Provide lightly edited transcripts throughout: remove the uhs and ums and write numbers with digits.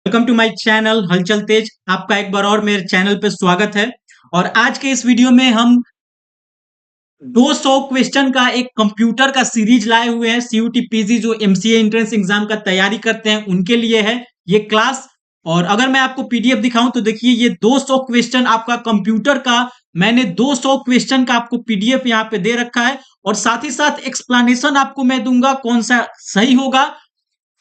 Welcome to my channel हलचल तेज। आपका एक बार और मेरे चैनल पे स्वागत है। और आज के इस वीडियो में हम 200 क्वेश्चन का एक कंप्यूटर का सीरीज लाए हुए हैं। सीयूटी पीजी जो एमसीए एंट्रेंस एग्जाम का तैयारी करते हैं उनके लिए है ये क्लास। और अगर मैं आपको पीडीएफ दिखाऊं तो देखिए ये 200 क्वेश्चन आपका कंप्यूटर का, मैंने 200 क्वेश्चन का आपको पीडीएफ यहाँ पे दे रखा है। और साथ ही साथ एक्सप्लेनेशन आपको मैं दूंगा कौन सा सही होगा।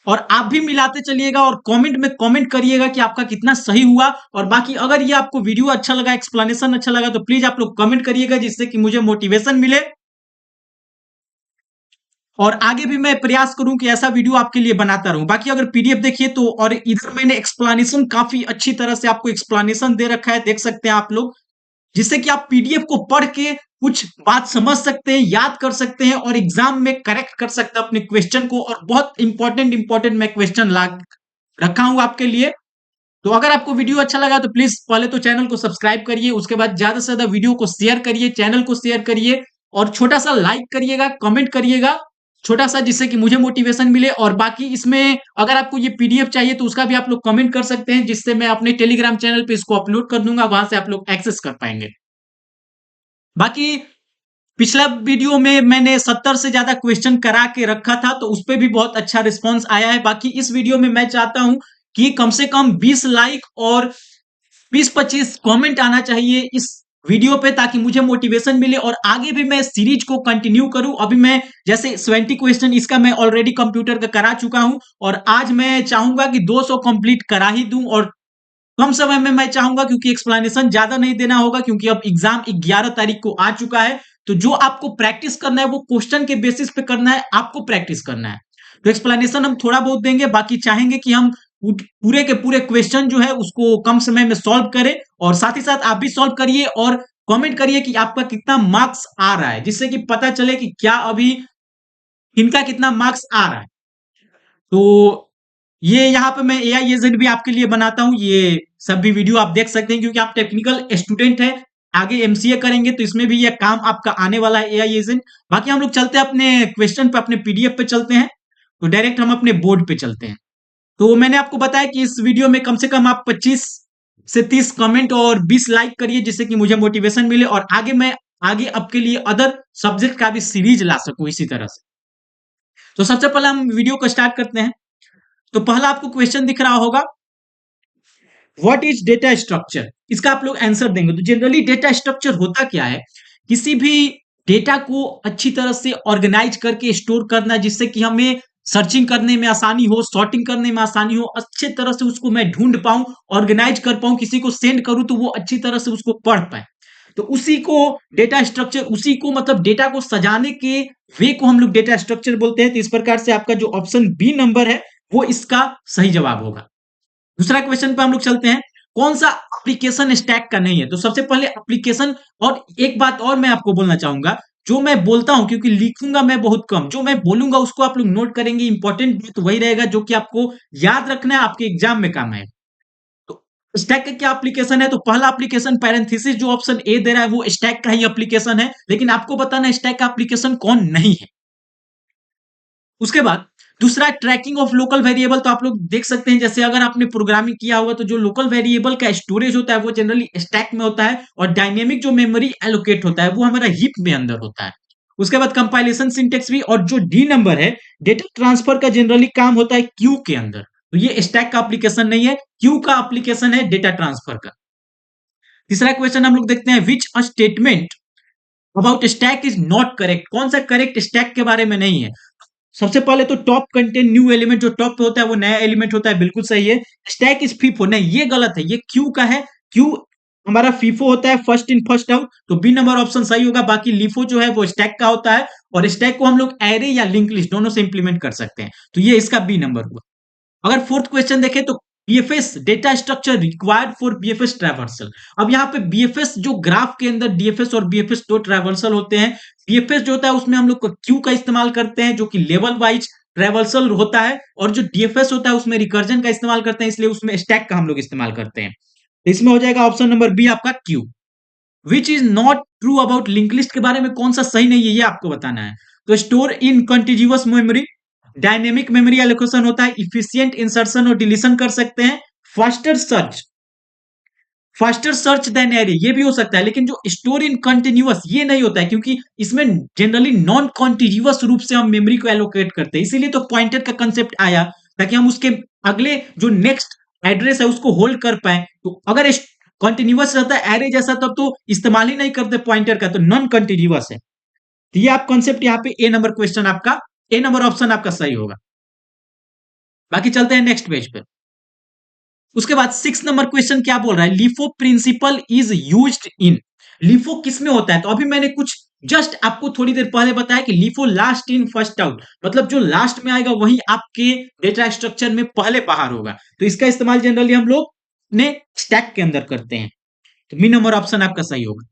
और आप भी मिलाते चलिएगा और कमेंट में कमेंट करिएगा कि आपका कितना सही हुआ। और बाकी अगर ये आपको वीडियो अच्छा लगा, एक्सप्लेनेशन अच्छा लगा, तो प्लीज आप लोग कमेंट करिएगा जिससे कि मुझे मोटिवेशन मिले और आगे भी मैं प्रयास करूं कि ऐसा वीडियो आपके लिए बनाता रहूं। बाकी अगर पीडीएफ देखिए तो, और इधर मैंने एक्सप्लेनेशन काफी अच्छी तरह से आपको एक्सप्लेनेशन दे रखा है, देख सकते हैं आप लोग, जिससे कि आप पीडीएफ को पढ़ के कुछ बात समझ सकते हैं, याद कर सकते हैं और एग्जाम में करेक्ट कर सकते हैं अपने क्वेश्चन को। और बहुत इंपॉर्टेंट इंपॉर्टेंट मैं क्वेश्चन ला रखा हूं आपके लिए। तो अगर आपको वीडियो अच्छा लगा तो प्लीज पहले तो चैनल को सब्सक्राइब करिए, उसके बाद ज्यादा से ज्यादा वीडियो को शेयर करिए, चैनल को शेयर करिए और छोटा सा लाइक करिएगा, कमेंट करिएगा छोटा सा, जिससे कि मुझे मोटिवेशन मिले। और बाकी इसमें अगर आपको ये पीडीएफ चाहिए तो उसका भी आप लोग कमेंट कर सकते हैं, जिससे मैं अपने टेलीग्राम चैनल पे इसको अपलोड कर दूंगा, वहां से आप लोग एक्सेस कर पाएंगे। बाकी पिछला वीडियो में मैंने 70 से ज्यादा क्वेश्चन करा के रखा था, तो उस पर भी बहुत अच्छा रिस्पॉन्स आया है। बाकी इस वीडियो में मैं चाहता हूं कि कम से कम 20 लाइक और 20-25 कमेंट आना चाहिए इस वीडियो पे, ताकि मुझे मोटिवेशन मिले और आगे भी मैं सीरीज को कंटिन्यू करूं। अभी मैं जैसे 70 क्वेश्चन इसका मैं ऑलरेडी कंप्यूटर का करा चुका हूं और आज मैं चाहूंगा कि 200 कंप्लीट करा ही दूं। और कम समय में मैं चाहूंगा, क्योंकि एक्सप्लेनेशन ज्यादा नहीं देना होगा, क्योंकि अब एग्जाम 11 तारीख को आ चुका है। तो जो आपको प्रैक्टिस करना है वो क्वेश्चन के बेसिस पे करना है, आपको प्रैक्टिस करना है। तो एक्सप्लेनेशन हम थोड़ा बहुत देंगे, बाकी चाहेंगे कि हम पूरे के पूरे क्वेश्चन जो है उसको कम समय में सॉल्व करें। और साथ ही साथ आप भी सॉल्व करिए और कमेंट करिए कि आपका कितना मार्क्स आ रहा है, जिससे कि पता चले कि क्या अभी इनका कितना मार्क्स आ रहा है। तो ये यहाँ पे मैं एआई एजेंट भी आपके लिए बनाता हूँ, ये सब भी वीडियो आप देख सकते हैं, क्योंकि आप टेक्निकल स्टूडेंट हैं, आगे एमसीए करेंगे तो इसमें भी ये काम आपका आने वाला है, एआई एजेंट। बाकी हम लोग चलते हैं अपने क्वेश्चन पे, अपने पीडीएफ पे चलते हैं। तो डायरेक्ट हम अपने बोर्ड पे चलते हैं। तो मैंने आपको बताया कि इस वीडियो में कम से कम आप 25 से 30 कमेंट और 20 लाइक करिए, जिससे कि मुझे मोटिवेशन मिले और आगे मैं आगे आपके लिए अदर सब्जेक्ट का भी सीरीज ला सकूं इसी तरह से। तो सबसे पहले हम वीडियो को स्टार्ट करते हैं। तो पहला आपको क्वेश्चन दिख रहा होगा, व्हाट इज डेटा स्ट्रक्चर। इसका आप लोग आंसर देंगे। तो जनरली डेटा स्ट्रक्चर होता क्या है, किसी भी डेटा को अच्छी तरह से ऑर्गेनाइज करके स्टोर करना, जिससे कि हमें सर्चिंग करने में आसानी हो, सॉर्टिंग करने में आसानी हो, अच्छे तरह से उसको मैं ढूंढ पाऊं, ऑर्गेनाइज कर पाऊं, किसी को सेंड करूं तो वो अच्छी तरह से उसको पढ़ पाए। तो उसी को डेटा स्ट्रक्चर, उसी को मतलब डेटा को सजाने के वे को हम लोग डेटा स्ट्रक्चर बोलते हैं। तो इस प्रकार से आपका जो ऑप्शन बी नंबर है वो इसका सही जवाब होगा। दूसरा क्वेश्चन पे हम लोग चलते हैं, कौन सा एप्लीकेशन स्टैक का नहीं है। तो सबसे पहले एप्लीकेशन, और एक बात और मैं आपको बोलना चाहूंगा, जो मैं बोलता हूं, क्योंकि लिखूंगा मैं बहुत कम, जो मैं बोलूंगा उसको आप लोग नोट करेंगे, इंपॉर्टेंट बात वही रहेगा जो कि आपको याद रखना है, आपके एग्जाम में काम आए। तो स्टैक का क्या एप्लीकेशन है, तो पहला एप्लीकेशन पैरेंथेसिस जो ऑप्शन ए दे रहा है वो स्टैक का ही एप्लीकेशन है, लेकिन आपको बताना है स्टैक का एप्लीकेशन कौन नहीं है। उसके बाद दूसरा ट्रैकिंग ऑफ लोकल वेरिएबल। तो आप लोग देख सकते हैं, जैसे अगर आपने प्रोग्रामिंग किया होगा तो जो लोकल वेरिएबल का स्टोरेज होता है वो जनरली स्टैक में होता है, और डायनेमिक जो मेमोरी एलोकेट होता है वो हमारा हीप में अंदर होता है। उसके बाद कंपाइलेशन सिंटेक्स भी, और जो डी नंबर है, डेटा ट्रांसफर का जनरली काम होता है क्यू के अंदर। तो ये स्टैक का एप्लीकेशन नहीं है, क्यू का एप्लीकेशन है डेटा ट्रांसफर का। तीसरा क्वेश्चन हम लोग देखते हैं, which a statement about stack is not correct. कौन सा करेक्ट स्टैक के बारे में नहीं है। सबसे पहले तो टॉप कंटेंट न्यू एलिमेंट, जो टॉप पे होता है वो नया एलिमेंट होता है, बिल्कुल सही है। स्टैक इज फीफो, नहीं ये गलत है, ये क्यू का है। क्यू हमारा फीफो होता है, फर्स्ट इन फर्स्ट आउट। तो बी नंबर ऑप्शन सही होगा। बाकी लिफो जो है वो स्टैक का होता है, और स्टैक को हम लोग एरे या लिंक लिस्ट दोनों से इंप्लीमेंट कर सकते हैं। तो ये इसका बी नंबर हुआ। अगर फोर्थ क्वेश्चन देखें तो BFS data structure required for BFS traversal. अब यहाँ पे बीएफएस जो ग्राफ के अंदर डीएफएस और बीएफएस दो ट्रैवर्सल होते हैं। बीएफएस जो होता है उसमें हम लोग क्यू का इस्तेमाल करते हैं, जो कि लेवल वाइज ट्रैवर्सल होता है, और जो डीएफएस होता है उसमें रिकर्जन का इस्तेमाल करते हैं, इसलिए उसमें स्टैक का हम लोग इस्तेमाल करते हैं। तो इसमें हो जाएगा ऑप्शन नंबर बी आपका Q. Which is not true about link list के बारे में कौन सा सही नहीं है, ये आपको बताना है। तो store in continuous memory, dynamic memory allocation होता है, इफिशिएंट इंसर्शन और डिलीशन कर सकते हैं, faster search, faster search than array, ये भी हो सकता है, लेकिन जो स्टोर इन कंटिन्यूअस ये नहीं होता है, क्योंकि इसमें जनरली नॉन कॉन्टिन्यूअस रूप से हम मेमोरी को एलोकेट करते हैं, इसीलिए तो पॉइंटर का कंसेप्ट आया, ताकि हम उसके अगले जो नेक्स्ट एड्रेस है उसको होल्ड कर पाए। तो अगर कॉन्टिन्यूअस रहता है एरे जैसा, तब तो इस्तेमाल ही नहीं करते पॉइंटर का, तो नॉन कंटिन्यूअस है। तो ये आप कॉन्सेप्ट यहाँ पे ए नंबर क्वेश्चन आपका, ए नंबर ऑप्शन आपका सही होगा। बाकी चलते हैं नेक्स्ट पेज पे। उसके बाद 6 नंबर क्वेश्चन क्या बोल रहा है, LIFO principle is used in, LIFO किस में होता है, तो अभी मैंने कुछ जस्ट आपको थोड़ी देर पहले बताया कि LIFO last in first out, मतलब जो लास्ट में आएगा वही आपके डेटा स्ट्रक्चर में पहले बाहर होगा, तो इसका इस्तेमाल जनरली हम लोग ने स्टैक के अंदर करते हैं। तो बी नंबर ऑप्शन आपका सही होगा।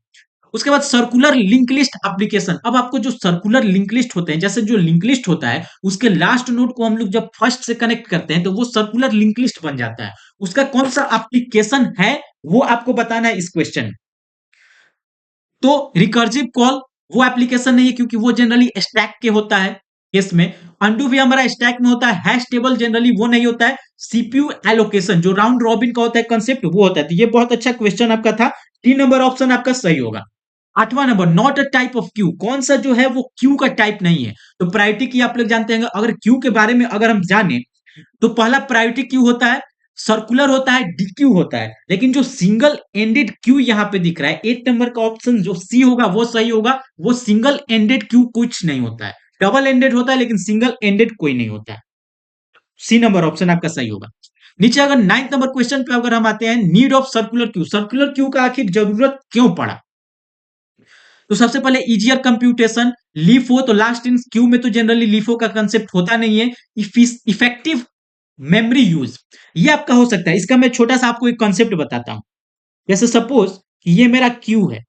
उसके बाद सर्कुलर लिंक लिस्ट एप्लीकेशन, अब आपको जो सर्कुलर लिंक लिस्ट होते हैं, जैसे जो लिंक लिस्ट होता है उसके लास्ट नोड को हम लोग जब फर्स्ट से कनेक्ट करते हैं तो वो सर्कुलर लिंक लिस्ट बन जाता है, उसका कौन सा एप्लीकेशन है वो आपको बताना है इस क्वेश्चन में। तो रिकर्सिव कॉल वो एप्लीकेशन नहीं है, क्योंकि वो जनरली स्टैक के होता है केस में। अंडू भी हमारा स्टैक में होता है, हैश टेबल जनरली वो नहीं होता है। सीपीयू एलोकेशन जो राउंड रॉबिन का होता है कंसेप्ट वो होता है। तो ये बहुत अच्छा क्वेश्चन आपका था, 3 नंबर ऑप्शन आपका सही होगा। 8वां number, not a type of queue, कौन सा जो है वो क्यू का टाइप नहीं है। तो प्रायोरिटी की आप लोग जानते हैं, अगर क्यू के बारे में अगर हम जाने तो पहला प्रायोरिटी क्यू होता है, सर्कुलर होता है, डीक्यू होता है, लेकिन जो सिंगल एंडेड क्यू यहां पे दिख रहा है 8 नंबर का ऑप्शन जो सी होगा वो सही होगा। वो सिंगल एंडेड क्यू कुछ नहीं होता है, डबल एंडेड होता है लेकिन सिंगल एंडेड कोई नहीं होता है। सी नंबर ऑप्शन आपका सही होगा। नीचे अगर 9 नंबर क्वेश्चन पे अगर हम आते हैं, need of circular queue, circular queue का आखिर जरूरत क्यों पड़ा। तो सबसे पहले इजियर कंप्यूटेशन, लीफो, तो लास्ट इन क्यू में तो जनरली लीफो का कंसेप्ट होता नहीं है। इफेक्टिव मेमोरी यूज, ये आपका हो सकता है। इसका मैं छोटा सा आपको एक कॉन्सेप्ट बताता हूं। जैसे सपोज कि ये मेरा क्यू है,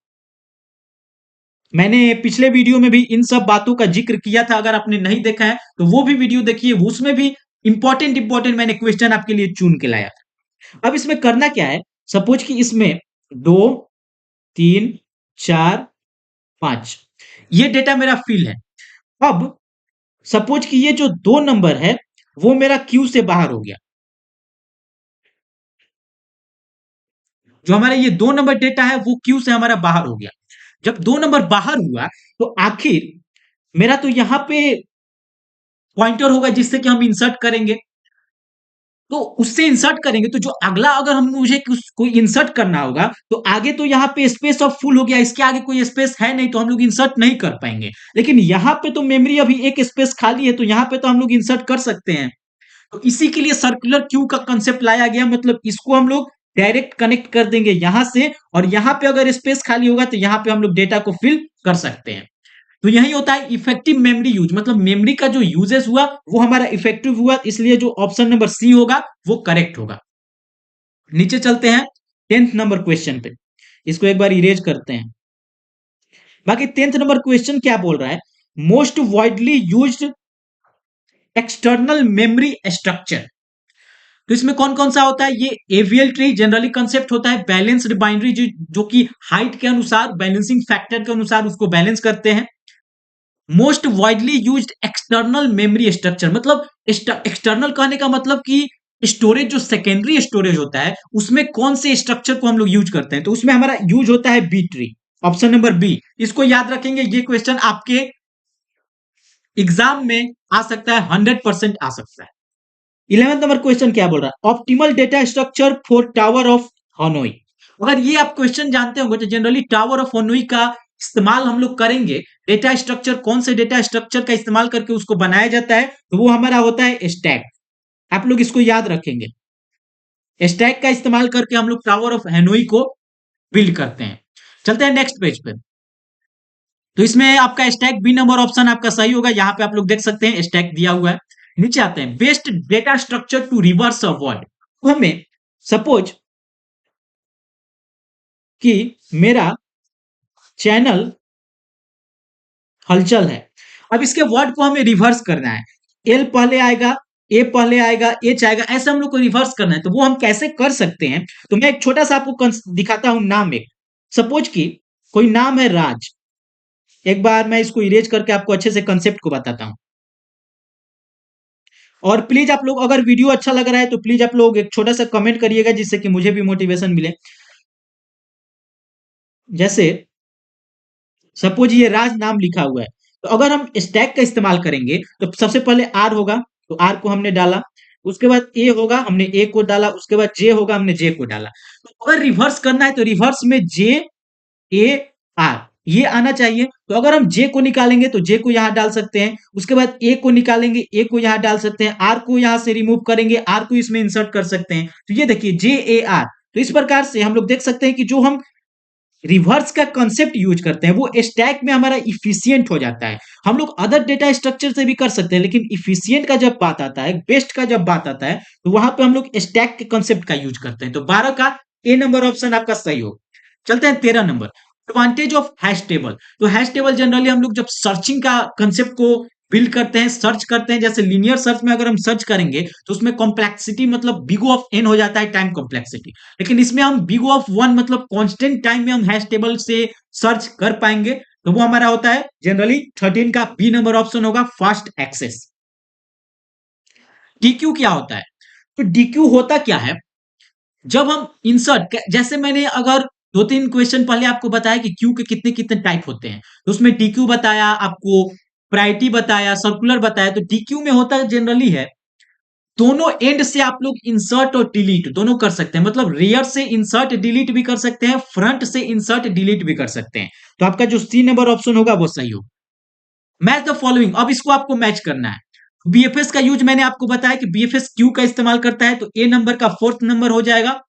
मैंने पिछले वीडियो में भी इन सब बातों का जिक्र किया था, अगर आपने नहीं देखा है तो वो भी वीडियो देखिए, उसमें भी इंपॉर्टेंट इंपॉर्टेंट मैंने क्वेश्चन आपके लिए चुन के लाया था। अब इसमें करना क्या है, सपोज कि इसमें 2 3 4 5 ये डेटा मेरा फिल है। अब सपोज कि ये जो 2 नंबर है वो मेरा क्यू से बाहर हो गया, जो हमारा ये 2 नंबर डेटा है वो क्यू से हमारा बाहर हो गया। जब 2 नंबर बाहर हुआ तो आखिर मेरा तो यहां पे पॉइंटर होगा जिससे कि हम इंसर्ट करेंगे, तो उससे इंसर्ट करेंगे तो जो अगला अगर हम मुझे कोई इंसर्ट करना होगा तो आगे तो यहाँ पे स्पेस ऑफ फुल हो गया, इसके आगे कोई स्पेस है नहीं तो हम लोग इंसर्ट नहीं कर पाएंगे। लेकिन यहाँ पे तो मेमोरी अभी एक स्पेस खाली है तो यहाँ पे तो हम लोग इंसर्ट कर सकते हैं। तो इसी के लिए सर्कुलर क्यू का कंसेप्ट लाया गया, मतलब इसको हम लोग डायरेक्ट कनेक्ट कर देंगे यहां से, और यहां पे अगर स्पेस खाली होगा तो यहां पे हम लोग डेटा को फिल कर सकते हैं। तो यही होता है इफेक्टिव मेमोरी यूज, मतलब मेमोरी का जो यूजेस हुआ वो हमारा इफेक्टिव हुआ, इसलिए जो ऑप्शन नंबर सी होगा वो करेक्ट होगा। नीचे चलते हैं 10th नंबर क्वेश्चन पे, इसको एक बार इरेज करते हैं। बाकी 10th नंबर क्वेश्चन क्या बोल रहा है, most widely used external memory structure. तो इसमें कौन कौन सा होता है, ये एवीएल ट्री जनरली कंसेप्ट होता है, बैलेंस्ड बाइनरी जो कि हाइट के अनुसार बैलेंसिंग फैक्टर के अनुसार उसको बैलेंस करते हैं। Most widely used external memory structure, मतलब एक्सटर्नल कहने का मतलब कि स्टोरेज जो सेकेंडरी स्टोरेज होता है उसमें कौन से स्ट्रक्चर को हम लोग यूज करते हैं, तो उसमें हमारा यूज होता है B tree, option number B. इसको याद रखेंगे, ये क्वेश्चन आपके एग्जाम में आ सकता है, 100% आ सकता है। 11th नंबर क्वेश्चन क्या बोल रहा है, optimal data structure for tower of Hanoi. अगर ये आप क्वेश्चन जानते होंगे तो जनरली टावर ऑफ हनोई का इस्तेमाल हम लोग करेंगे। डेटा स्ट्रक्चर, कौन से डेटा स्ट्रक्चर का इस्तेमाल करके उसको बनाया जाता है, तो वो हमारा होता है स्टैक। आप लोग इसको याद रखेंगे, स्टैक का इस्तेमाल करके हम लोग टावर ऑफ हेनोई को बिल्ड करते हैं। चलते हैं नेक्स्ट पेज पे। तो इसमें आपका स्टैक बी नंबर ऑप्शन आपका सही होगा, यहां पे आप लोग देख सकते हैं स्टैक दिया हुआ है। नीचे आते हैं, best data structure to reverse a word. तो हमें सपोज कि मेरा चैनल हलचल है, अब इसके वर्ड को हमें रिवर्स करना है, एल पहले आएगा, ए पहले आएगा, एच आएगा, ऐसे हम लोग को रिवर्स करना है। तो वो हम कैसे कर सकते हैं, तो मैं एक छोटा सा आपको दिखाता हूं नाम। एक सपोज कि कोई नाम है राज, एक बार मैं इसको इरेज करके आपको अच्छे से कंसेप्ट को बताता हूं। और प्लीज आप लोग अगर वीडियो अच्छा लग रहा है तो प्लीज आप लोग एक छोटा सा कमेंट करिएगा जिससे कि मुझे भी मोटिवेशन मिले। जैसे सपोज ये राज नाम लिखा हुआ है, तो अगर हम स्टैक का इस्तेमाल करेंगे तो सबसे पहले आर होगा, तो आर को हमने डाला। उसके बाद ए होगा, हमने ए को डाला। उसके बाद जे होगा, हमने जे को डाला। तो अगर रिवर्स करना है तो रिवर्स में जे ए आर ये आना चाहिए। तो अगर हम जे को निकालेंगे तो जे को यहां डाल सकते हैं। उसके बाद ए को निकालेंगे, ए को यहां डाल सकते हैं। आर को यहां से रिमूव करेंगे, आर को इसमें इंसर्ट कर सकते हैं। तो ये देखिए जे ए आर। तो इस प्रकार से हम लोग देख सकते हैं कि जो हम रिवर्स का कंसेप्ट यूज करते हैं वो स्टैक में हमारा इफिशियंट हो जाता है। हम लोग अदर डेटा स्ट्रक्चर से भी कर सकते हैं, लेकिन इफिशियंट का जब बात आता है, बेस्ट का जब बात आता है, तो वहां पे हम लोग स्टैक के कंसेप्ट का यूज करते हैं। तो 12 का ए नंबर ऑप्शन आपका सही हो। चलते हैं 13 number, advantage of hash table. तो हैश टेबल जनरली हम लोग जब सर्चिंग का कंसेप्ट को बिल्ड करते हैं, सर्च करते हैं, जैसे लीनियर सर्च में अगर हम सर्च करेंगे तो उसमें कॉम्प्लेक्सिटी मतलब बिग ऑफ एन हो जाता है, टाइम कॉम्प्लेक्सिटी। लेकिन इसमें हम बिग ऑफ वन मतलब कांस्टेंट टाइम में हम हैश टेबल से सर्च कर पाएंगे। तो वो हमारा होता है जनरली 13 का बी नंबर ऑप्शन होगा, फास्ट एक्सेस। डीक्यू क्या होता है? तो डीक्यू होता क्या है, जब हम इंसर्ट, जैसे मैंने अगर दो तीन क्वेश्चन पहले आपको बताया कि क्यू के कितने कितने टाइप होते हैं, तो उसमें डीक्यू बताया आपको, प्रायोरिटी बताया, सर्कुलर बताया। तो डीक्यू में होता है जनरली है दोनों एंड से आप लोग इंसर्ट और डिलीट दोनों कर सकते हैं, मतलब रेयर से इंसर्ट डिलीट भी कर सकते हैं, फ्रंट से इंसर्ट डिलीट भी कर सकते हैं। तो आपका जो सी नंबर ऑप्शन होगा वो सही हो। मैच द फॉलोइंग, अब इसको आपको मैच करना है। बीएफएस का यूज मैंने आपको बताया कि बीएफएस क्यू का इस्तेमाल करता है, तो ए नंबर का फोर्थ नंबर हो जाएगा।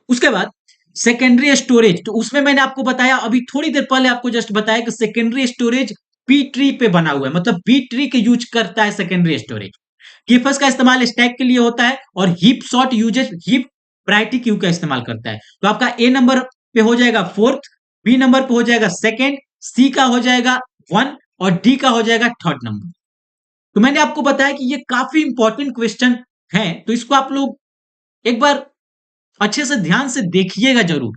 उसके बाद सेकेंडरी स्टोरेज, तो उसमें मैंने आपको बताया अभी थोड़ी देर पहले आपको जस्ट बताया कि सेकेंडरी स्टोरेज बी ट्री पे बना हुआ है, मतलब बी ट्री के यूज करता है सेकेंडरी स्टोरेज। कीफस का इस्तेमाल स्टैक के लिए होता है, और heap sort uses heap priority queue का इस्तेमाल करता है। तो आपका ए नंबर पे हो जाएगा फोर्थ, बी नंबर पे हो जाएगा सेकेंड, सी का हो जाएगा वन, और डी का हो जाएगा थर्ड नंबर। तो मैंने आपको बताया कि ये काफी इंपॉर्टेंट क्वेश्चन है, तो इसको आप लोग एक बार अच्छे से ध्यान से देखिएगा जरूर।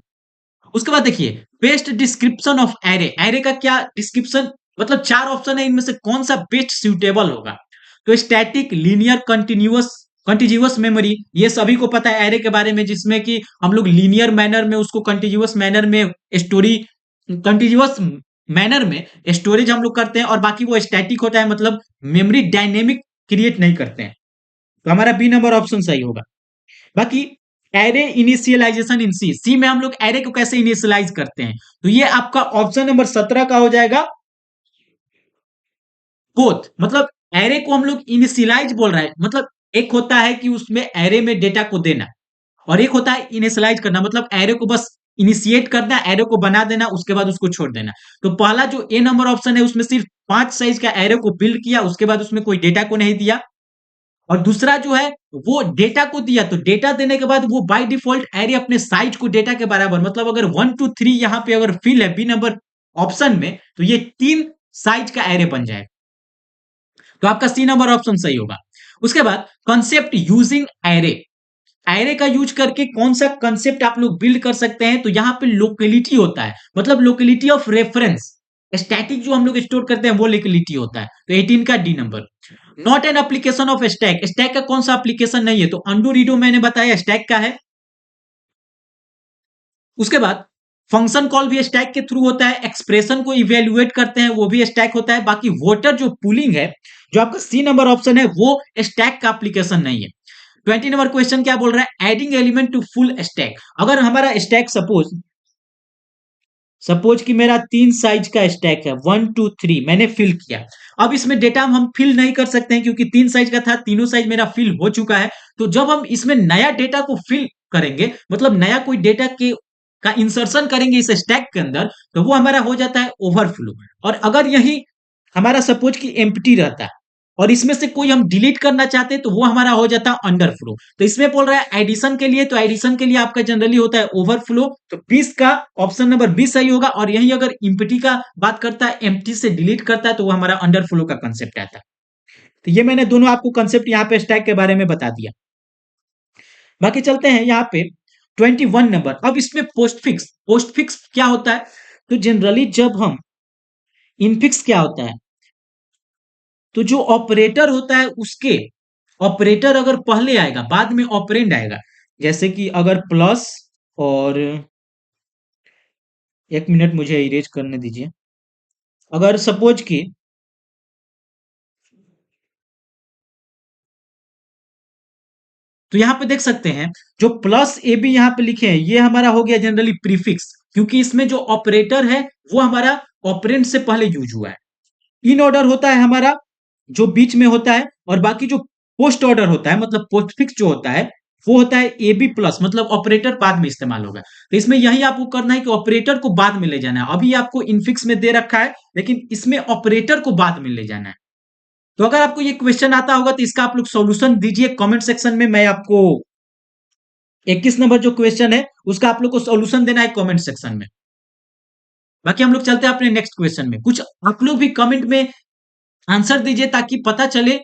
उसके बाद देखिए best description of array, array का क्या डिस्क्रिप्शन, मतलब चार ऑप्शन है, इनमें से कौन सा बेस्ट सुटेबल होगा। तो static, linear, continuous, continuous memory, ये सभी को पता है एरे के बारे में, जिसमें कि हम लोग लीनियर मैनर में उसको कंटिन्यूअस मैनर में स्टोरी, कंटिन्यूअस मैनर में स्टोरेज हम लोग करते हैं, और बाकी वो स्टैटिक होता है, मतलब मेमोरी डायनेमिक क्रिएट नहीं करते हैं। तो हमारा बी नंबर ऑप्शन सही होगा। बाकी एरे इनिशियलाइजेशन इन सी, सी में हम लोग एरे को कैसे इनिशियलाइज करते हैं, तो ये आपका ऑप्शन नंबर 17 का हो जाएगा, बोथ। मतलब एरे को हम लोग इनिशियलाइज बोल रहे हैं, मतलब एक होता है कि उसमें एरे में डेटा को देना, और एक होता है इनिशियलाइज करना, मतलब एरे को बस इनिशिएट करना, एरे को बना देना, उसके बाद उसको छोड़ देना। तो पहला जो ए नंबर ऑप्शन है उसमें सिर्फ 5 साइज का एरे को बिल्ड किया, उसके बाद उसमें कोई डेटा को नहीं दिया। और दूसरा जो है वो डेटा को दिया, तो डेटा देने के बाद वो बाय डिफॉल्ट एरे अपने साइज को डेटा के बराबर, मतलब अगर 1 2 3 यहां पे अगर फिल है बी नंबर ऑप्शन में, तो ये 3 साइज का एरे बन जाएगा। तो आपका सी नंबर ऑप्शन सही होगा। उसके बाद कंसेप्ट यूजिंग एरे, एरे का यूज करके कौन सा कंसेप्ट आप लोग बिल्ड कर सकते हैं, तो यहां पे लोकेलिटी होता है, मतलब लोकेलिटी ऑफ रेफरेंस। स्टैटिक जो हम लोग स्टोर करते हैं वो लोकेलिटी होता है, तो 18 का D number. Not an application of stack, stack का कौन सा एप्लीकेशन नहीं है, तो अंडू रीडो मैंने बताया स्टैक का है। उसके बाद फंक्शन कॉल भी स्टैक के थ्रू होता है, एक्सप्रेशन को इवेल्युएट करते हैं वो भी स्टैक होता है। बाकी वोटर जो पुलिंग है, जो आपका सी नंबर ऑप्शन है, वो स्टैक का एप्लीकेशन नहीं है। 20 नंबर क्वेश्चन क्या बोल रहा है, adding element to full stack. अगर हमारा स्टैक सपोज सपोज कि मेरा 3 साइज का स्टैक है, 1 2 3 मैंने फिल किया। अब इसमें डेटा हम फिल नहीं कर सकते हैं क्योंकि 3 साइज का था, तीनों साइज मेरा फिल हो चुका है। तो जब हम इसमें नया डेटा को फिल करेंगे, मतलब नया कोई डेटा के का इंसर्शन करेंगे इस स्टैक के अंदर, तो वो हमारा हो जाता है ओवरफ्लो। और अगर यही हमारा सपोज कि एम्प्टी रहता है और इसमें से कोई हम डिलीट करना चाहते हैं, तो वो हमारा हो जाता है अंडरफ्लो। तो इसमें बोल रहा है एडिशन के लिए, तो एडिशन के लिए आपका जनरली होता है ओवरफ्लो। तो 20 का ऑप्शन नंबर 20 सही होगा। और यही अगर एम्प्टी का बात करता है, एम्प्टी से डिलीट करता है, तो वो हमारा अंडरफ्लो का कंसेप्ट आता है। तो ये मैंने दोनों आपको कंसेप्ट यहाँ पे स्टैक के बारे में बता दिया। बाकी चलते हैं यहाँ पे 21 नंबर। अब इसमें पोस्ट फिक्स क्या होता है, तो जनरली जब हम इनफिक्स क्या होता है, तो जो ऑपरेटर होता है उसके ऑपरेटर अगर पहले आएगा बाद में ऑपरेंड आएगा, जैसे कि अगर प्लस और 1 मिनट मुझे इरेज करने दीजिए। अगर सपोज कि तो यहाँ पे देख सकते हैं जो प्लस ए बी यहाँ पे लिखे हैं ये हमारा हो गया जनरली प्रीफिक्स, क्योंकि इसमें जो ऑपरेटर है वो हमारा ऑपरेंड से पहले यूज हुआ है। इन ऑर्डर होता है हमारा जो बीच में होता है, और बाकी जो पोस्ट ऑर्डर होता है मतलब पोस्टफिक्स जो होता है वो होता है ए बी प्लस, मतलब ऑपरेटर बाद में इस्तेमाल होगा। तो इसमें यही आपको करना है कि ऑपरेटर को बाद में ले जाना है। अभी आपको इनफिक्स में दे रखा है लेकिन इसमें ऑपरेटर को बाद में ले जाना है। तो अगर आपको ये क्वेश्चन आता होगा तो इसका आप लोग सॉल्यूशन दीजिए कमेंट सेक्शन में। मैं आपको 21 नंबर जो क्वेश्चन है उसका आप लोग को सॉल्यूशन देना है कमेंट सेक्शन में। बाकी हम लोग चलते हैं अपने नेक्स्ट क्वेश्चन में। कुछ आप लोग भी कमेंट में आंसर दीजिए ताकि पता चले।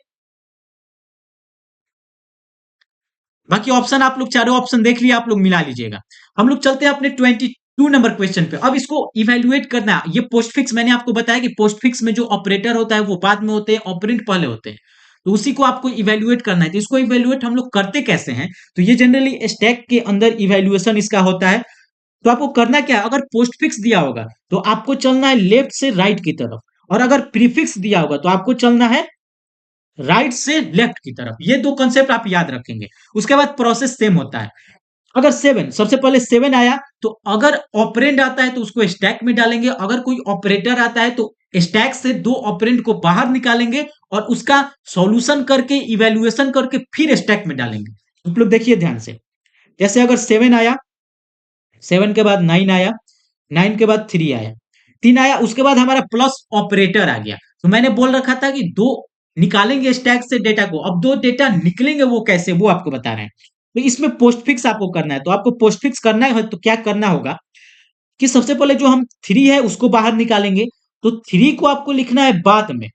बाकी ऑप्शन आप लोग चारों ऑप्शन देख लिया, आप लोग मिला लीजिएगा। हम लोग चलते हैं अपने 22 नंबर क्वेश्चन पे। अब इसको इवेल्युएट करना है। ये पोस्टफिक्स मैंने आपको बताया कि पोस्टफिक्स में जो ऑपरेटर होता है वो बाद में होते हैं, ऑपरेंड पहले होते हैं। तो उसी को आपको इवेल्युएट करना है। तो इसको इवेल्युएट हम लोग करते कैसे हैं, तो ये जनरली स्टैक के अंदर इवेल्युएशन इसका होता है। तो आपको करना क्या है, अगर पोस्टफिक्स दिया होगा तो आपको चलना है लेफ्ट से राइट की तरफ, और अगर प्रीफिक्स दिया होगा तो आपको चलना है राइट से लेफ्ट की तरफ। ये दो कंसेप्ट आप याद रखेंगे। उसके बाद प्रोसेस सेम होता है। अगर 7 सबसे पहले 7 आया तो अगर ऑपरेंड आता है तो उसको स्टैक में डालेंगे, अगर कोई ऑपरेटर आता है तो स्टैक से दो ऑपरेंड को बाहर निकालेंगे और उसका सॉल्यूशन करके इवेल्युएशन करके फिर स्टैक में डालेंगे। आप लोग देखिए ध्यान से, जैसे अगर 7 आया, 7 के बाद 9 आया, 9 के बाद 3 आया, 3 आया, उसके बाद हमारा प्लस ऑपरेटर आ गया। तो मैंने बोल रखा था कि दो निकालेंगे स्टैक से डेटा को। अब दो डेटा निकलेंगे वो कैसे, वो आपको बता रहे हैं। तो इसमें पोस्टफिक्स आपको करना है। तो आपको पोस्टफिक्स करना है तो क्या करना होगा कि सबसे पहले जो हम 3 है उसको बाहर निकालेंगे। तो 3 को आपको लिखना है बाद में,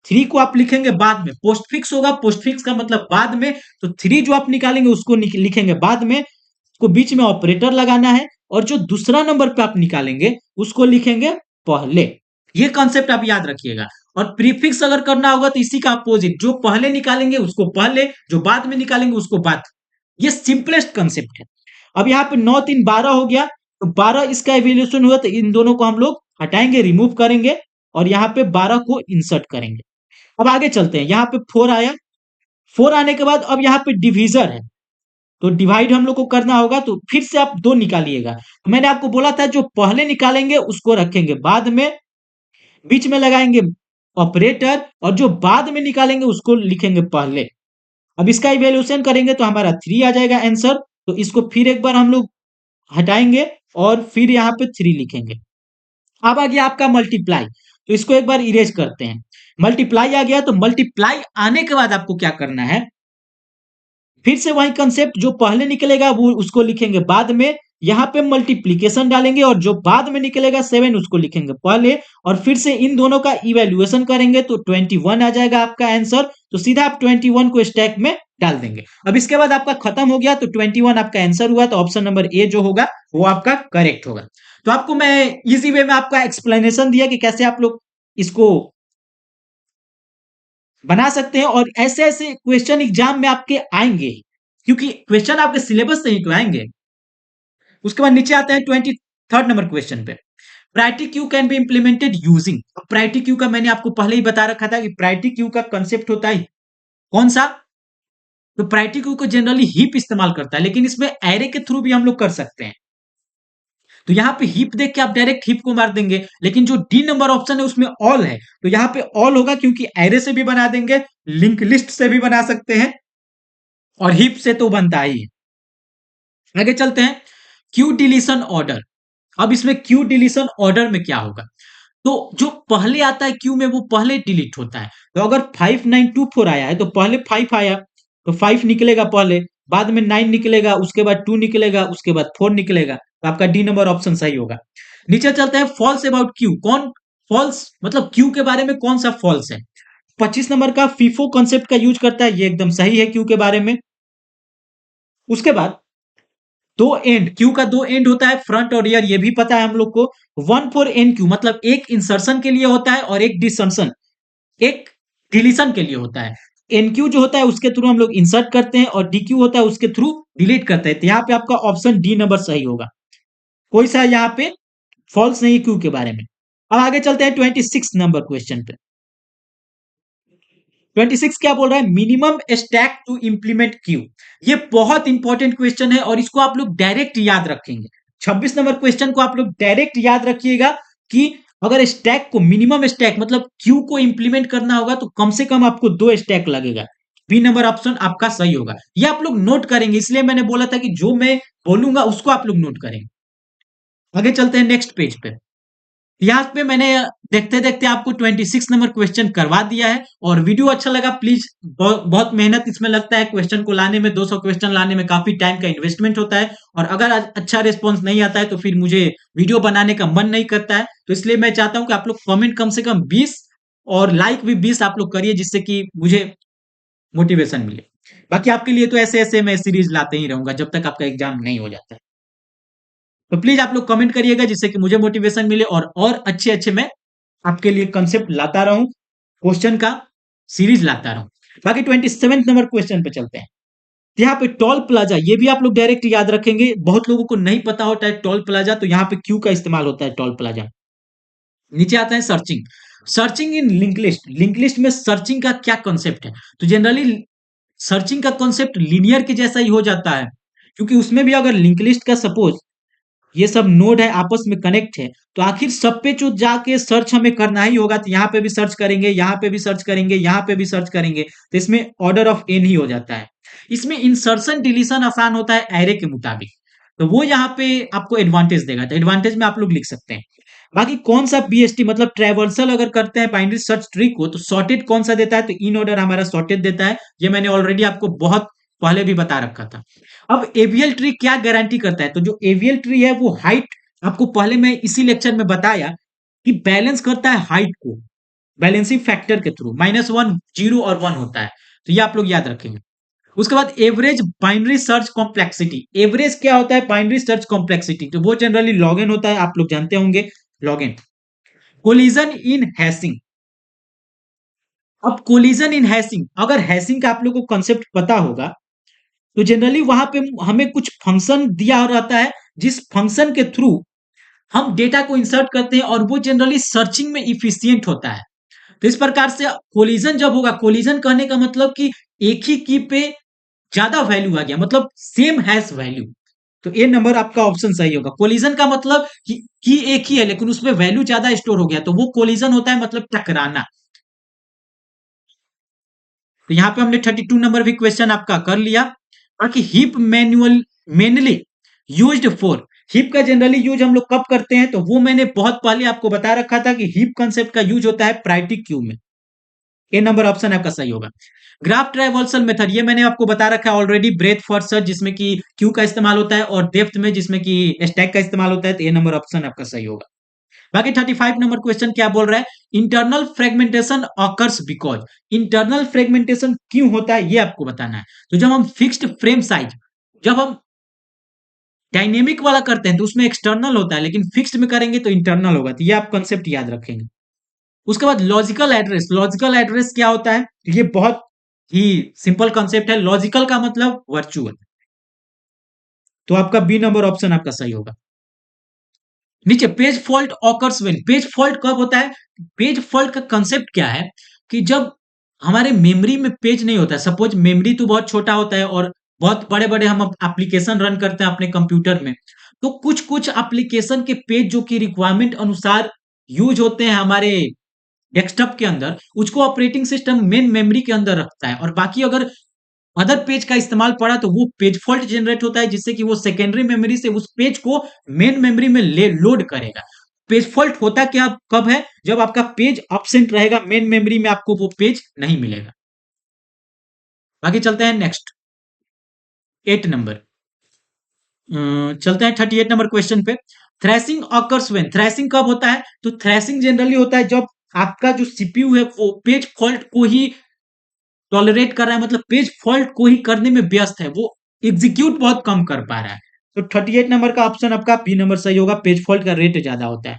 3 को आप लिखेंगे बाद में। पोस्टफिक्स होगा, पोस्टफिक्स का मतलब बाद में। तो 3 जो आप निकालेंगे उसको लिखेंगे बाद में, उसको बीच में ऑपरेटर लगाना है, और जो दूसरा नंबर पे आप निकालेंगे उसको लिखेंगे पहले। ये कॉन्सेप्ट आप याद रखिएगा। और प्रीफिक्स अगर करना होगा तो इसी का अपोजिट, जो पहले निकालेंगे उसको पहले, जो बाद में निकालेंगे उसको बाद। ये सिंपलेस्ट कंसेप्ट है। अब यहाँ पे 9 3 12 हो गया, तो 12 इसका इवैल्यूएशन हुआ तो इन दोनों को हम लोग हटाएंगे, रिमूव करेंगे, और यहाँ पे 12 को इंसर्ट करेंगे। अब आगे चलते हैं। यहाँ पे 4 आया, 4 आने के बाद अब यहाँ पे डिवीजर है तो डिवाइड हम लोग को करना होगा। तो फिर से आप 2 निकालिएगा। मैंने आपको बोला था जो पहले निकालेंगे उसको रखेंगे बाद में, बीच में लगाएंगे ऑपरेटर, और जो बाद में निकालेंगे उसको लिखेंगे पहले। अब इसका इवैल्यूएशन करेंगे तो हमारा 3 आ जाएगा आंसर। तो इसको फिर एक बार हम लोग हटाएंगे और फिर यहाँ पे 3 लिखेंगे। अब आ गया आपका मल्टीप्लाई, तो इसको एक बार इरेज करते हैं। मल्टीप्लाई आ गया, तो मल्टीप्लाई आने के बाद आपको क्या करना है, फिर से वही कंसेप्ट, जो पहले निकलेगा वो उसको लिखेंगे बाद में, यहाँ पे मल्टीप्लीकेशन डालेंगे, और जो बाद में निकलेगा 7 उसको लिखेंगे पहले, और फिर से इन दोनों का इवैल्यूएशन करेंगे तो 21 आ जाएगा आपका आंसर। तो सीधा आप 21 को स्टैक में डाल देंगे। अब इसके बाद आपका खत्म हो गया, तो 21 आपका आंसर हुआ। तो ऑप्शन नंबर ए जो होगा वो आपका करेक्ट होगा। तो आपको मैं इजी वे में आपका एक्सप्लेनेशन दिया कि कैसे आप लोग इसको बना सकते हैं, और ऐसे ऐसे क्वेश्चन एग्जाम में आपके आएंगे, क्योंकि क्वेश्चन आपके सिलेबस से ही तो आएंगे। उसके बाद नीचे आते हैं 23rd नंबर क्वेश्चन पे। Priority queue can be implemented using. Priority queue का मैंने आपको पहले ही बता रखा था कि प्रायोरिटी क्यू का कंसेप्ट होता है कौन सा, तो प्रायोरिटी क्यू को जनरली हीप इस्तेमाल करता है, लेकिन इसमें एरे के थ्रू भी हम लोग कर सकते हैं। तो यहाँ पे हीप देख के आप डायरेक्ट हीप को मार देंगे, लेकिन जो डी नंबर ऑप्शन है उसमें ऑल है, तो यहाँ पे ऑल होगा, क्योंकि एरे से भी बना देंगे, लिंक लिस्ट से भी बना सकते हैं, और हीप से तो बनता ही है। आगे चलते हैं, क्यू डिलीशन ऑर्डर। अब इसमें क्यू डिलीशन ऑर्डर में क्या होगा, तो जो पहले आता है क्यू में वो पहले डिलीट होता है। तो अगर 5924 आया है तो पहले 5 आया, तो 5 निकलेगा पहले, बाद में 9 निकलेगा, उसके बाद 2 निकलेगा, उसके बाद 4 निकलेगा। तो आपका डी नंबर ऑप्शन सही होगा। नीचे चलते हैं, फॉल्स अबाउट क्यू। कौन फॉल्स, मतलब क्यू के बारे में कौन सा फॉल्स है। 25 नंबर का फीफो कॉन्सेप्ट का यूज करता है, ये एकदम सही है क्यू के बारे में। उसके बाद दो एंड, क्यू का दो एंड होता है, फ्रंट और रियर, ये भी पता है हम लोग को। 1 for n क्यू, मतलब एक इंसर्शन के लिए होता है और एक डिसर्शन, एक डिलीशन के लिए होता है। एनक्यू जो होता है उसके थ्रू हम लोग इंसर्ट करते हैं और डीक्यू होता है उसके थ्रू डिलीट करते हैं। तो यहाँ पे आपका ऑप्शन डी नंबर सही होगा। कोई सा यहाँ पे फॉल्स नहीं क्यू के बारे में। अब आगे चलते हैं 26 नंबर क्वेश्चन पे। 26 क्या बोल रहा है, minimum stack to implement queue. ये बहुत इंपॉर्टेंट क्वेश्चन है और इसको आप लोग डायरेक्ट याद रखेंगे। 26 नंबर क्वेश्चन को आप लोग डायरेक्ट याद रखिएगा कि अगर स्टैक को, मिनिमम स्टैक मतलब क्यू को इंप्लीमेंट करना होगा तो कम से कम आपको 2 स्टैक लगेगा। बी नंबर ऑप्शन आपका सही होगा। ये आप लोग नोट करेंगे, इसलिए मैंने बोला था कि जो मैं बोलूंगा उसको आप लोग नोट करेंगे। आगे चलते हैं नेक्स्ट पेज पे। यहाँ पे मैंने देखते देखते आपको 26 नंबर क्वेश्चन करवा दिया है। और वीडियो अच्छा लगा प्लीज, बहुत मेहनत इसमें लगता है क्वेश्चन को लाने में, 200 क्वेश्चन लाने में काफी टाइम का इन्वेस्टमेंट होता है। और अगर अच्छा रिस्पॉन्स नहीं आता है तो फिर मुझे वीडियो बनाने का मन नहीं करता है। तो इसलिए मैं चाहता हूं कि आप लोग कमेंट कम से कम 20 और लाइक भी 20 आप लोग करिए, जिससे कि मुझे मोटिवेशन मिले। बाकी आपके लिए तो ऐसे ऐसे मैं सीरीज लाते ही रहूंगा जब तक आपका एग्जाम नहीं हो जाता है। तो प्लीज आप लोग कमेंट करिएगा जिससे कि मुझे मोटिवेशन मिले और अच्छे अच्छे मैं आपके लिए कंसेप्ट लाता रहूं, क्वेश्चन का सीरीज लाता रहूं। बाकी 27 नंबर क्वेश्चन पे चलते हैं। यहाँ पे टोल प्लाजा, ये भी आप लोग डायरेक्ट याद रखेंगे। बहुत लोगों को नहीं पता होता है टोल प्लाजा, तो यहाँ पे क्यू का इस्तेमाल होता है टोल प्लाजा। नीचे आता है सर्चिंग। सर्चिंग इन लिंक लिस्ट, लिंक लिस्ट में सर्चिंग का क्या कॉन्सेप्ट है। तो जनरली सर्चिंग का कॉन्सेप्ट लीनियर के जैसा ही हो जाता है, क्योंकि उसमें भी अगर लिंक लिस्ट का सपोज ये सब नोड है आपस में कनेक्ट है, तो आखिर सब पे जो जाके सर्च हमें करना ही होगा। तो यहाँ पे भी सर्च करेंगे, यहाँ पे भी सर्च करेंगे, यहाँ पे भी सर्च करेंगे, तो इसमें ऑर्डर ऑफ एन ही हो जाता है। इसमें इंसर्शन डिलीशन आसान होता है एरे के मुताबिक, तो वो यहाँ पे आपको एडवांटेज देगा। तो एडवांटेज में आप लोग लिख सकते हैं। बाकी कौन सा बीएसटी मतलब ट्रेवर्सल अगर करते हैं बाइनरी सर्च ट्री को, तो सॉर्टेड कौन सा देता है, तो इन ऑर्डर हमारा सॉर्टेड देता है। ये मैंने ऑलरेडी आपको बहुत पहले भी बता रखा था। अब एवीएल ट्री क्या गारंटी करता है, तो जो एवीएल ट्री है वो हाइट, आपको पहले मैं इसी लेक्चर में बताया कि बैलेंस करता है हाइट को बैलेंसिंग फैक्टर के थ्रू, -1, 0 और 1 होता है। तो ये आप लोग याद रखेंगे। उसके बाद average binary search complexity, average क्या होता है बाइनरी सर्च कॉम्प्लेक्सिटी, तो वो जनरली लॉग होता है, आप लोग जानते होंगे लॉग। कोलिजन इन हैशिंग, अब कोलिजन इन हैशिंग, अगर हैशिंग का आप लोग को कॉन्सेप्ट पता होगा तो जनरली वहां पे हमें कुछ फंक्शन दिया रहता है, जिस फंक्शन के थ्रू हम डेटा को इंसर्ट करते हैं और वो जनरली सर्चिंग में इफिशियंट होता है। तो इस प्रकार से कोलिजन जब होगा, कोलिजन कहने का मतलब कि एक ही की पे ज्यादा वैल्यू आ गया, मतलब सेम हैश वैल्यू, तो ए नंबर आपका ऑप्शन सही होगा। कोलिजन का मतलब कि की एक ही है लेकिन उसमें वैल्यू ज्यादा स्टोर हो गया, तो वो कोलिजन होता है, मतलब टकराना। तो यहाँ पे हमने 32 नंबर भी क्वेश्चन आपका कर लिया। बाकी heap manual mainly used for, heap का जनरली यूज हम लोग कब करते हैं, तो वो मैंने बहुत पहले आपको बता रखा था कि हीप कंसेप्ट का यूज होता है प्रायोरिटी क्यू में। ए नंबर ऑप्शन आपका सही होगा। ग्राफ ट्राइवर्सल मेथड, ये मैंने आपको बता रखा है ऑलरेडी, ब्रेथ फर्स्ट सर्च जिसमें कि क्यू का इस्तेमाल होता है और डेप्थ में जिसमें कि स्टैक का इस्तेमाल होता है, तो ए नंबर ऑप्शन आपका सही होगा। बाकी 35 नंबर क्वेश्चन क्या बोल रहा है, internal fragmentation occurs because, internal fragmentation क्यों होता है ये आपको बताना है। तो जब हम फिक्स्ड फ्रेम साइज, जब हम डायनेमिक वाला करते हैं तो उसमें एक्सटर्नल होता है, लेकिन फिक्स्ड में करेंगे तो इंटरनल होगा। तो ये आप कंसेप्ट याद रखेंगे। उसके बाद लॉजिकल एड्रेस, लॉजिकल एड्रेस क्या होता है, ये बहुत ही सिंपल कंसेप्ट है। लॉजिकल का मतलब वर्चुअल, तो आपका बी नंबर ऑप्शन आपका सही होगा। नीचे page fault occurs when, page fault कब होता है, पेज फॉल्ट का कंसेप्ट क्या है कि जब हमारे मेमोरी में पेज नहीं होता है, सपोज मेमोरी तो बहुत छोटा होता है और बहुत बड़े बड़े हम एप्लीकेशन रन करते हैं अपने कंप्यूटर में, तो कुछ कुछ एप्लीकेशन के पेज जो कि रिक्वायरमेंट अनुसार यूज होते हैं हमारे डेस्कटॉप के अंदर, उसको ऑपरेटिंग सिस्टम मेन मेमोरी के अंदर रखता है, और बाकी अगर अदर पेज का इस्तेमाल पड़ा तो वो पेज फॉल्ट जनरेट होता है, जिससे कि वो सेकेंडरी मेमोरी से उस पेज को मेन मेमोरी में ले लोड करेगा। पेज फॉल्ट होता क्या कब है, जब आपका पेज एब्सेंट रहेगा, मेन मेमोरी में आपको वो पेज नहीं मिलेगा। बाकी चलते हैं नेक्स्ट 8 नंबर, चलते हैं 38 नंबर क्वेश्चन पे। थ्रेसिंग ऑकर्स व्हेन, थ्रेसिंग कब होता है, तो थ्रेसिंग जनरली होता है जब आपका जो सीपीयू है वो पेज फॉल्ट को ही टॉलरेट कर रहा है, मतलब पेज फॉल्ट को ही करने में व्यस्त है, वो एग्जीक्यूट बहुत कम कर पा रहा है। तो 38 नंबर का ऑप्शन आपका बी नंबर सही होगा, पेज फॉल्ट का रेट ज्यादा होता है।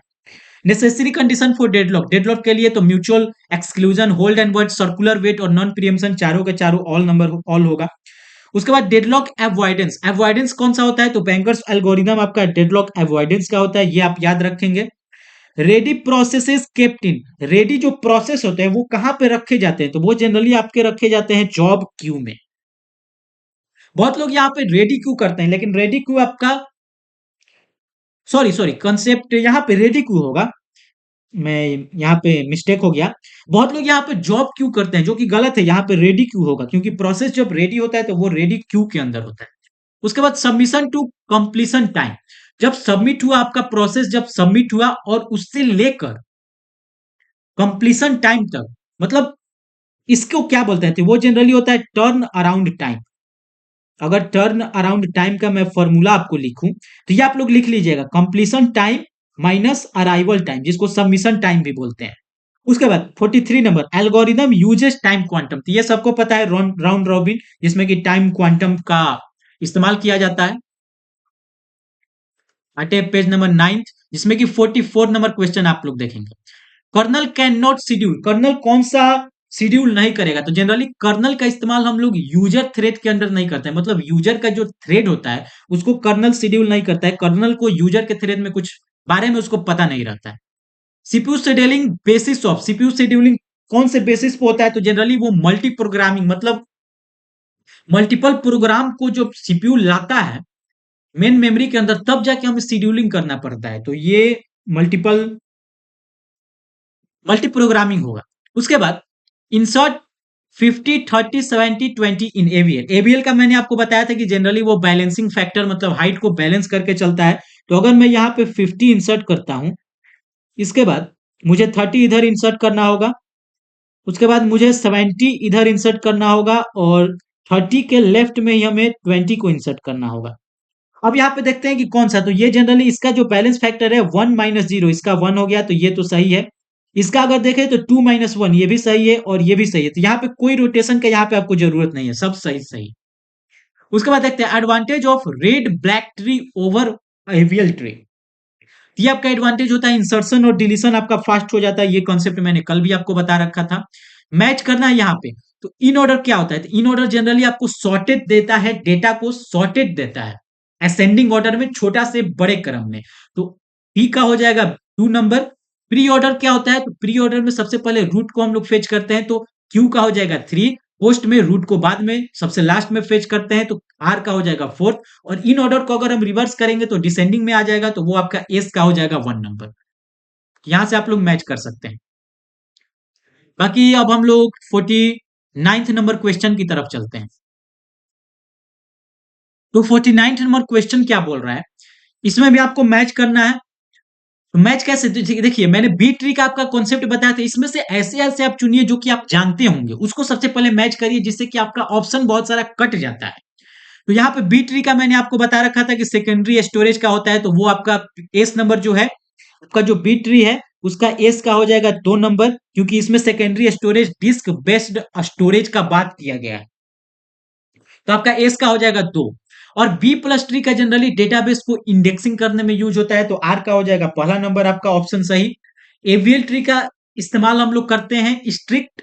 Necessary condition for deadlock, deadlock के लिए तो mutual exclusion, hold and word, circular wait और नॉन प्रियम्पशन, चारों के चारों ऑल नंबर ऑल होगा। उसके बाद डेडलॉक अवॉइडेंस, अवॉइडेंस कौन सा होता है, तो बैंकर्स एल्गोरिदम आपका डेडलॉक अवॉइडेंस का होता है, ये आप याद रखेंगे। Ready processes kept in, ready जो प्रोसेस होते हैं वो कहां पे रखे जाते हैं, तो वो जनरली आपके रखे जाते हैं जॉब क्यू में। बहुत लोग यहाँ पे रेडी क्यू करते हैं, लेकिन रेडी क्यू आपका, सॉरी सॉरी, कंसेप्ट यहाँ पे रेडी क्यू होगा, मैं यहाँ पे मिस्टेक हो गया। बहुत लोग यहाँ पे जॉब क्यू करते हैं, जो कि गलत है, यहाँ पे रेडी क्यू होगा, क्योंकि प्रोसेस जब रेडी होता है तो वो रेडी क्यू के अंदर होता है। उसके बाद सबमिशन टू कंप्लीशन टाइम, जब सबमिट हुआ आपका प्रोसेस, जब सबमिट हुआ और उससे लेकर कंप्लीशन टाइम तक, मतलब इसको क्या बोलते हैं, तो वो जनरली होता है टर्न अराउंड टाइम। अगर टर्न अराउंड टाइम का मैं फॉर्मूला आपको लिखूं, तो ये आप लोग लिख लीजिएगा, completion time minus arrival time, जिसको सबमिशन टाइम भी बोलते हैं। उसके बाद 43 number, algorithm uses time quantum, तो ये सबको पता है, राउंड रॉबिन, जिसमें कि टाइम क्वांटम का इस्तेमाल किया जाता है। अटे पेज नंबर 9, जिसमें कि 44 नंबर क्वेश्चन आप लोग देखेंगे। Kernel can not schedule, kernel कौन सा शेड्यूल नहीं करेगा, तो जनरली कर्नल का इस्तेमाल हम लोग यूजर थ्रेड के अंदर नहीं करते हैं, मतलब यूजर का जो थ्रेड होता है उसको कर्नल शेड्यूल नहीं करता है, कर्नल को यूजर के थ्रेड में कुछ बारे में उसको पता नहीं रहता है। CPU scheduling basis of, CPU scheduling कौन से बेसिस पे होता है, तो जनरली वो मल्टी प्रोग्रामिंग, मतलब मल्टीपल प्रोग्राम को जो सीपीयू लाता है मेन मेमोरी के अंदर, तब जाके हमें शेड्यूलिंग करना पड़ता है, तो ये मल्टीपल मल्टी प्रोग्रामिंग होगा। उसके बाद इंसर्ट 50 30 70 20 इन एवीएल, एवीएल का मैंने आपको बताया था कि जनरली वो बैलेंसिंग फैक्टर, मतलब हाइट को बैलेंस करके चलता है। तो अगर मैं यहाँ पे 50 इंसर्ट करता हूं, इसके बाद मुझे 30 इधर इंसर्ट करना होगा, उसके बाद मुझे 70 इधर इंसर्ट करना होगा, और 30 के लेफ्ट में ही हमें 20 को इंसर्ट करना होगा। अब यहाँ पे देखते हैं कि कौन सा, तो ये जनरली इसका जो बैलेंस फैक्टर है 1 - 0, इसका 1 हो गया, तो ये तो सही है। इसका अगर देखें तो 2 - 1, ये भी सही है और ये भी सही है, तो यहाँ पे कोई रोटेशन का यहाँ पे आपको जरूरत नहीं है, सब सही सही। उसके बाद देखते हैं advantage of red black tree over AVL tree, ये आपका एडवांटेज होता है, इंसर्शन और डिलीशन आपका फास्ट हो जाता है, ये कॉन्सेप्ट मैंने कल भी आपको बता रखा था। मैच करना है यहाँ पे, तो इन ऑर्डर क्या होता है, तो इन ऑर्डर जनरली आपको सॉर्टेड देता है, डेटा को सॉर्टेड देता है असेंडिंग ऑर्डर में, छोटा से बड़े क्रम में। तो पी का हो जाएगा 2 नंबर। प्री ऑर्डर क्या होता है, तो प्री ऑर्डर में सबसे पहले रूट को हम लोग फेच करते हैं, तो क्यू का हो जाएगा 3, पोस्ट में रूट को बाद में सबसे लास्ट में फेच करते हैं, तो आर का हो जाएगा 4, और इन ऑर्डर को अगर हम रिवर्स करेंगे तो डिसेंडिंग में आ जाएगा, तो वो आपका एस का हो जाएगा 1 नंबर। यहां से आप लोग मैच कर सकते हैं। बाकी अब हम लोग 49th नंबर क्वेश्चन की तरफ चलते हैं। तो 49th नंबर क्वेश्चन क्या बोल रहा है, इसमें भी आपको मैच करना है। तो मैच कैसे, देखिए मैंने बी ट्री का आपका कॉन्सेप्ट बताया था, इसमें से ऐसे ऐसे आप चुनिए जो कि आप जानते होंगे, उसको सबसे पहले मैच करिए, जिससे कि आपका ऑप्शन बहुत सारा कट जाता है। तो यहाँ पे बी ट्री का मैंने आपको बता रखा था कि सेकेंडरी स्टोरेज का होता है, तो वो आपका एस नंबर जो है, आपका जो बी ट्री है उसका एस का हो जाएगा 2 नंबर, क्योंकि इसमें secondary storage disk based storage का बात किया गया है, तो आपका एस का हो जाएगा 2। और बी प्लस ट्री का जनरली डेटाबेस को इंडेक्सिंग करने में यूज होता है, तो आर का हो जाएगा पहला नंबर, आपका ऑप्शन सही। एवीएल ट्री का इस्तेमाल हम लोग करते हैं स्ट्रिक्ट,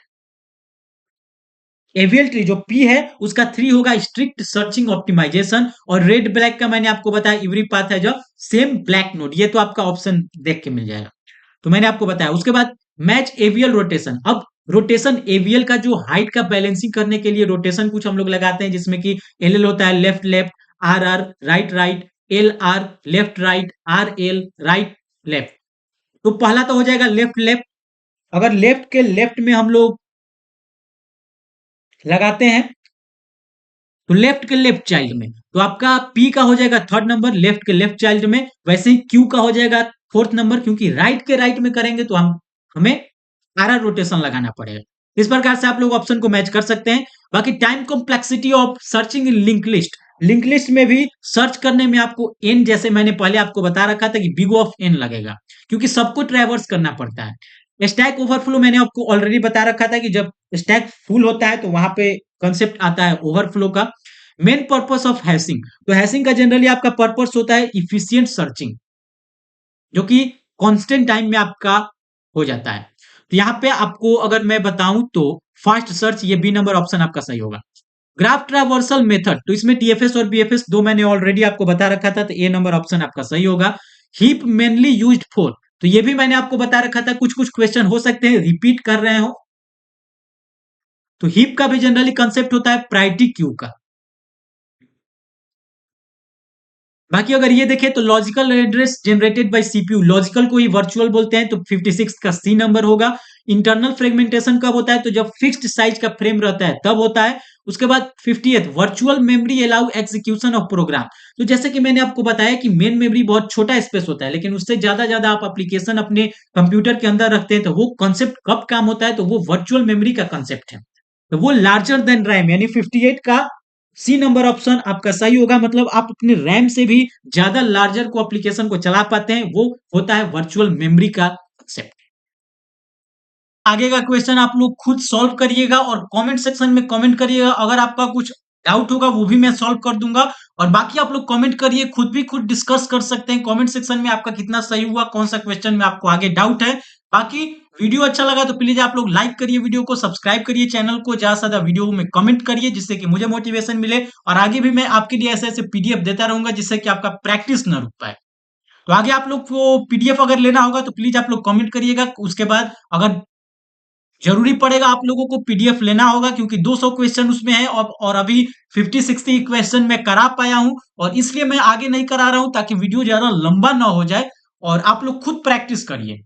एवीएल ट्री जो पी है उसका 3 होगा स्ट्रिक्ट सर्चिंग ऑप्टिमाइजेशन, और रेड ब्लैक का मैंने आपको बताया एवरी पाथ है जो सेम ब्लैक नोड, ये तो आपका ऑप्शन देख के मिल जाएगा, तो मैंने आपको बताया। उसके बाद मैच एवीएल रोटेशन, अब रोटेशन एवीएल का जो हाइट का बैलेंसिंग करने के लिए रोटेशन कुछ हम लोग लगाते हैं, जिसमें कि एल एल होता है left left, R R right right, L R left right, R L right left. तो पहला तो हो जाएगा लेफ्ट लेफ्ट, अगर लेफ्ट के लेफ्ट में हम लोग लगाते हैं, तो लेफ्ट के लेफ्ट चाइल्ड में, तो आपका पी का हो जाएगा 3rd नंबर लेफ्ट के लेफ्ट चाइल्ड में, वैसे ही क्यू का हो जाएगा 4th नंबर, क्योंकि राइट के राइट में करेंगे तो हमें आर रोटेशन लगाना पड़ेगा। इस प्रकार से आप लोग ऑप्शन को मैच कर सकते हैं। बाकी time complexity of searching in link list, link list में भी सर्च करने में आपको एन, जैसे मैंने पहले आपको बता रखा था कि बिग ऑफ एन लगेगा, क्योंकि सबको ट्रैवर्स करना पड़ता है। स्टैक ओवरफ्लो मैंने आपको ऑलरेडी बता रखा था कि जब स्टैक फुल होता है तो वहां पे कंसेप्ट आता है ओवरफ्लो का। मेन पर्पस ऑफ हैशिंग, तो हैशिंग का जनरली आपका पर्पस होता है इफिशियंट सर्चिंग, जो कि कांस्टेंट टाइम में आपका हो जाता है। तो यहाँ पे आपको अगर मैं बताऊं तो फास्ट सर्च, ये बी नंबर ऑप्शन आपका सही होगा। ग्राफ ट्रावर्सल मेथड, तो इसमें टीएफएस और बीएफएस दो मैंने ऑलरेडी आपको बता रखा था, तो ए नंबर ऑप्शन आपका सही होगा। हीप मेनली यूज्ड फॉर, तो ये भी मैंने आपको बता रखा था, कुछ कुछ क्वेश्चन हो सकते हैं रिपीट कर रहे हो। तो हीप का भी जनरली कंसेप्ट होता है प्रायोरिटी क्यू का। बाकी अगर ये देखें तो logical address generated by CPU, logical को ही वर्चुअल बोलते हैं, तो 56 का सी नंबर होगा। इंटरनल फ्रेगमेंटेशन कब होता है, तो जब फिक्स्ड साइज का फ्रेम रहता है तब होता है। उसके बाद 50th virtual memory allow execution of program, तो जैसे कि मैंने आपको बताया कि मेन मेमोरी बहुत छोटा स्पेस होता है, लेकिन उससे ज्यादा ज्यादा आप एप्लीकेशन अपने कंप्यूटर के अंदर रखते हैं, तो वो कॉन्सेप्ट कब काम होता है, तो वो वर्चुअल मेमोरी का कॉन्सेप्ट है। तो वो लार्जर देन रैम, यानी 58 का सी नंबर ऑप्शन आपका सही होगा। मतलब आप अपने रैम से भी ज्यादा लार्जर को एप्लीकेशन को चला पाते हैं, वो होता है वर्चुअल मेमोरी का कंसेप्ट। आगे का क्वेश्चन आप लोग खुद सॉल्व करिएगा और कमेंट सेक्शन में कमेंट करिएगा। अगर आपका कुछ डाउट होगा वो भी मैं सॉल्व कर दूंगा। और बाकी आप लोग कमेंट करिए, खुद भी खुद डिस्कस कर सकते हैं कमेंट सेक्शन में, आपका कितना सही हुआ, कौन सा क्वेश्चन में आपको आगे डाउट है। बाकी वीडियो अच्छा लगा तो प्लीज आप लोग लाइक करिए, वीडियो को सब्सक्राइब करिए, चैनल को ज्यादा से ज्यादा वीडियो में कमेंट करिए, जिससे कि मुझे मोटिवेशन मिले और आगे भी मैं आपके लिए ऐसे ऐसे पीडीएफ देता रहूंगा, जिससे कि आपका प्रैक्टिस न रुक पाए। तो आगे आप लोग को पीडीएफ अगर लेना होगा तो प्लीज आप लोग कमेंट करिएगा। उसके बाद अगर जरूरी पड़ेगा आप लोगों को पीडीएफ लेना होगा, क्योंकि 200 क्वेश्चन उसमें है और अभी 50-60 क्वेश्चन मैं करा पाया हूं, और इसलिए मैं आगे नहीं करा रहा हूं ताकि वीडियो ज्यादा लंबा ना हो जाए। और आप लोग खुद प्रैक्टिस करिए,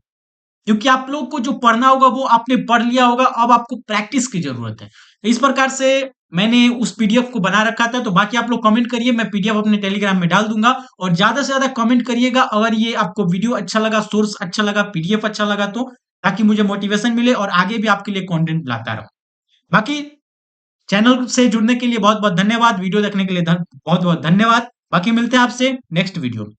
क्योंकि आप लोग को जो पढ़ना होगा वो आपने पढ़ लिया होगा, अब आपको प्रैक्टिस की जरूरत है। तो इस प्रकार से मैंने उस पीडीएफ को बना रखा था। तो बाकी आप लोग कमेंट करिए, मैं पीडीएफ अपने टेलीग्राम में डाल दूंगा। और ज्यादा से ज्यादा कमेंट करिएगा अगर ये आपको वीडियो अच्छा लगा, सोर्स अच्छा लगा, पीडीएफ अच्छा लगा, तो ताकि मुझे मोटिवेशन मिले और आगे भी आपके लिए कंटेंट लाता रहूं। बाकी चैनल से जुड़ने के लिए बहुत बहुत धन्यवाद, वीडियो देखने के लिए बहुत बहुत धन्यवाद। बाकी मिलते हैं आपसे नेक्स्ट वीडियो में।